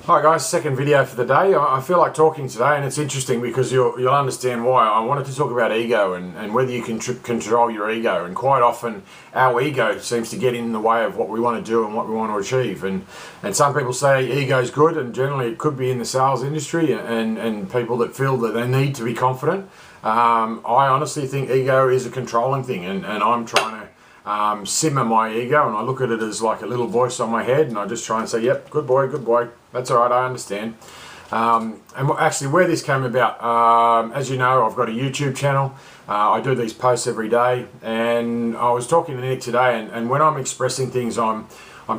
Hi guys, second video for the day. I feel like talking today, and it's interesting because you'll understand why. I wanted to talk about ego and whether you can control your ego. And quite often our ego seems to get in the way of what we want to do and what we want to achieve. And some people say ego is good, and generally it could be in the sales industry and people that feel that they need to be confident. I honestly think ego is a controlling thing, and I'm trying to simmer my ego, and I look at it as like a little voice on my head, and I just try and say, yep, good boy, that's all right, I understand. And actually where this came about, as you know, I've got a YouTube channel. I do these posts every day, and I was talking to Nick today, and when I'm expressing things, I'm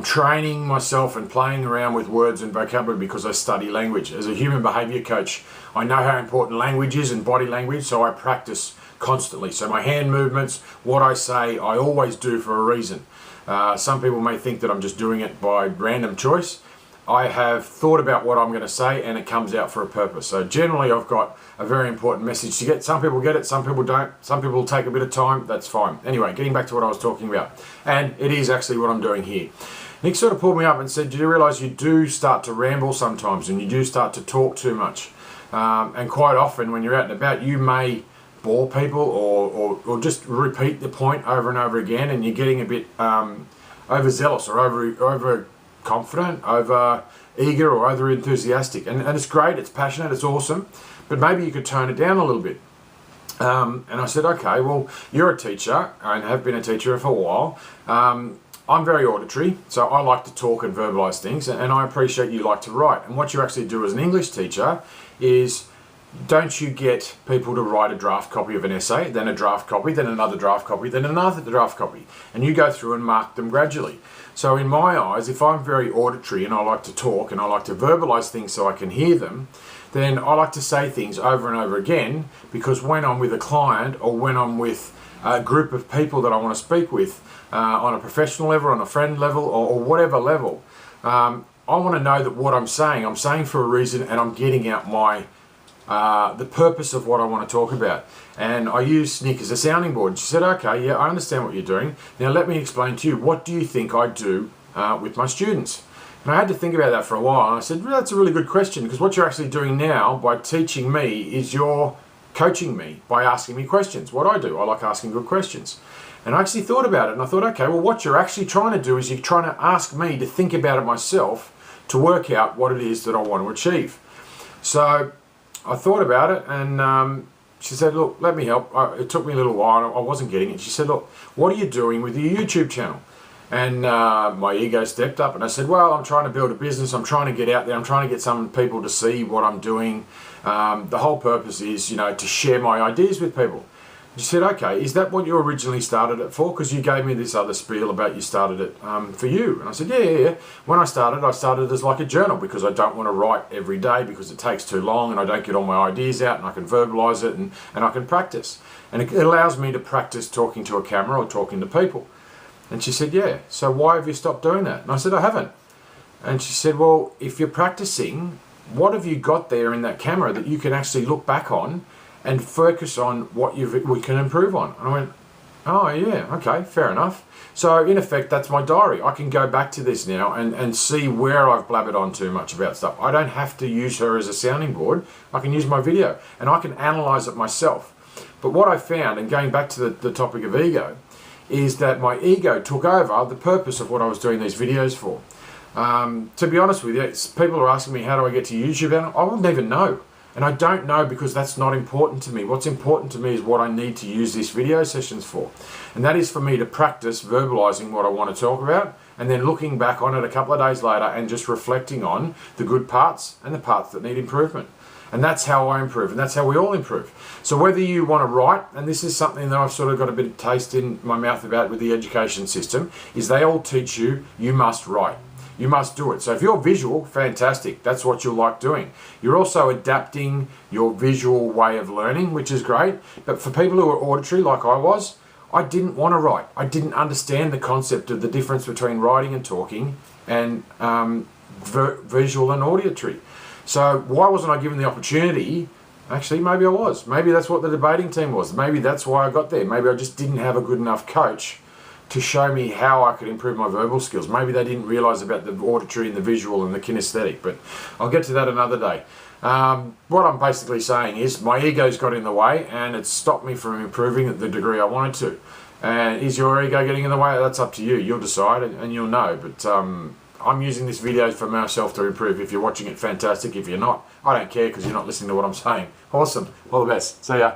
training myself and playing around with words and vocabulary because I study language. As a human behavior coach, I know how important language is and body language, so I practice constantly. So my hand movements, what I say, I always do for a reason. Some people may think that I'm just doing it by random choice. I have thought about what I'm going to say, and it comes out for a purpose. So generally I've got a very important message to get. Some people get it, some people don't. Some people will take a bit of time, that's fine. Anyway, getting back to what I was talking about. And it is actually what I'm doing here. Nick sort of pulled me up and said, do you realise you do start to ramble sometimes, and you do start to talk too much? And quite often when you're out and about, you may bore people or just repeat the point over and over again, and you're getting a bit overzealous or over confident, over eager, or over enthusiastic, and it's great, it's passionate, it's awesome, but maybe you could tone it down a little bit. And I said, okay, well, you're a teacher and have been a teacher for a while. I'm very auditory, so I like to talk and verbalize things, and I appreciate you like to write. And what you actually do as an English teacher is, don't you get people to write a draft copy of an essay, then a draft copy, then another draft copy, then another draft copy, and you go through and mark them gradually. So in my eyes, if I'm very auditory and I like to talk and I like to verbalize things so I can hear them, then I like to say things over and over again, because when I'm with a client or when I'm with a group of people that I want to speak with on a professional level, on a friend level, or whatever level, I want to know that what I'm saying for a reason, and I'm getting out my the purpose of what I want to talk about. And I used Nick as a sounding board. She said, okay, yeah, I understand what you're doing. Now let me explain to you, what do you think I do with my students? And I had to think about that for a while, and I said, well, that's a really good question, because what you're actually doing now by teaching me is you're coaching me by asking me questions. What I do, I like asking good questions. And I actually thought about it, and I thought, okay, well, what you're actually trying to do is you're trying to ask me to think about it myself, to work out what it is that I want to achieve. So I thought about it, and she said, look, let me help. It took me a little while, I wasn't getting it. She said, look, what are you doing with your YouTube channel? And my ego stepped up, and I said, well, I'm trying to build a business, I'm trying to get out there, I'm trying to get some people to see what I'm doing. The whole purpose is, to share my ideas with people. She said, okay, is that what you originally started it for? Because you gave me this other spiel about you started it for you. And I said, yeah. When I started as like a journal, because I don't want to write every day because it takes too long, and I don't get all my ideas out, and I can verbalize it, and I can practice. And it allows me to practice talking to a camera or talking to people. And she said, yeah, so why have you stopped doing that? And I said, I haven't. And she said, well, if you're practicing, what have you got there in that camera that you can actually look back on and focus on what we can improve on? And I went, oh yeah, okay, fair enough. So in effect, that's my diary. I can go back to this now and see where I've blabbered on too much about stuff. I don't have to use her as a sounding board. I can use my video, and I can analyze it myself. But what I found, and going back to the topic of ego, is that my ego took over the purpose of what I was doing these videos for. To be honest with you, people are asking me, how do I get to YouTube? And I wouldn't even know. And I don't know, because that's not important to me. What's important to me is what I need to use these video sessions for. And that is for me to practice verbalizing what I want to talk about, and then looking back on it a couple of days later and just reflecting on the good parts and the parts that need improvement. And that's how I improve, and that's how we all improve. So whether you want to write, and this is something that I've sort of got a bit of taste in my mouth about with the education system, is they all teach you must write. You must do it. So if you're visual, fantastic. That's what you'll like doing. You're also adapting your visual way of learning, which is great. But for people who are auditory, like I was, I didn't want to write. I didn't understand the concept of the difference between writing and talking, and visual and auditory. So why wasn't I given the opportunity? Actually, maybe I was. Maybe that's what the debating team was. Maybe that's why I got there. Maybe I just didn't have a good enough coach to show me how I could improve my verbal skills. Maybe they didn't realise about the auditory and the visual and the kinesthetic, but I'll get to that another day. What I'm basically saying is my ego's got in the way and it's stopped me from improving at the degree I wanted to. And is your ego getting in the way? That's up to you. You'll decide and you'll know. But I'm using this video for myself to improve. If you're watching it, fantastic. If you're not, I don't care because you're not listening to what I'm saying. Awesome. All the best. See ya.